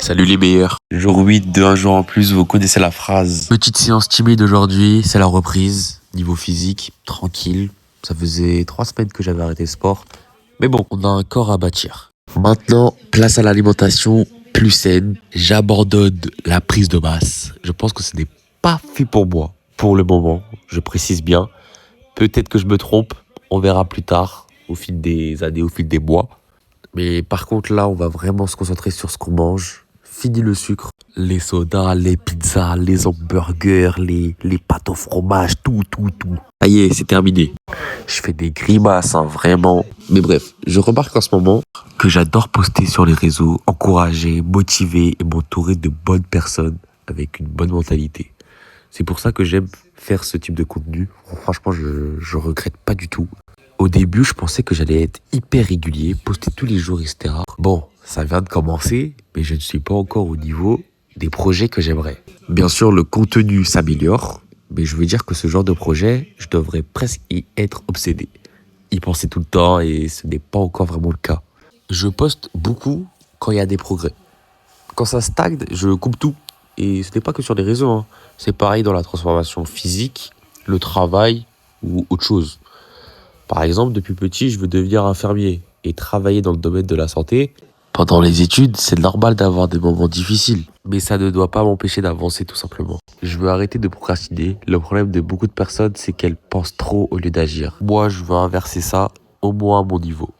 Salut les meilleurs. Jour 8 de un jour en plus, vous connaissez la phrase. Petite séance timide aujourd'hui, c'est la reprise. Niveau physique, tranquille. Ça faisait 3 semaines que j'avais arrêté le sport. Mais bon, on a un corps à bâtir. Maintenant, place à l'alimentation plus saine. J'abandonne la prise de masse. Je pense que ce n'est pas fait pour moi. Pour le moment, je précise bien. Peut-être que je me trompe. On verra plus tard, au fil des années, au fil des mois. Mais par contre, là, on va vraiment se concentrer sur ce qu'on mange. Fini le sucre. Les sodas, les pizzas, les hamburgers, les pâtes au fromage, tout. Ça y est, c'est terminé. Je fais des grimaces, hein, vraiment. Mais bref, je remarque en ce moment que j'adore poster sur les réseaux, encourager, motiver et m'entourer de bonnes personnes avec une bonne mentalité. C'est pour ça que j'aime faire ce type de contenu. Franchement, je regrette pas du tout. Au début, je pensais que j'allais être hyper régulier, poster tous les jours, etc. Bon, ça vient de commencer, mais je ne suis pas encore au niveau des projets que j'aimerais. Bien sûr, le contenu s'améliore, mais je veux dire que ce genre de projet, je devrais presque y être obsédé. Y penser tout le temps et ce n'est pas encore vraiment le cas. Je poste beaucoup quand il y a des progrès. Quand ça stagne, je coupe tout. Et ce n'est pas que sur les réseaux, hein. C'est pareil dans la transformation physique, le travail ou autre chose. Par exemple, depuis petit, je veux devenir infirmier et travailler dans le domaine de la santé. Pendant les études, c'est normal d'avoir des moments difficiles, mais ça ne doit pas m'empêcher d'avancer tout simplement. Je veux arrêter de procrastiner. Le problème de beaucoup de personnes, c'est qu'elles pensent trop au lieu d'agir. Moi, je veux inverser ça, au moins à mon niveau.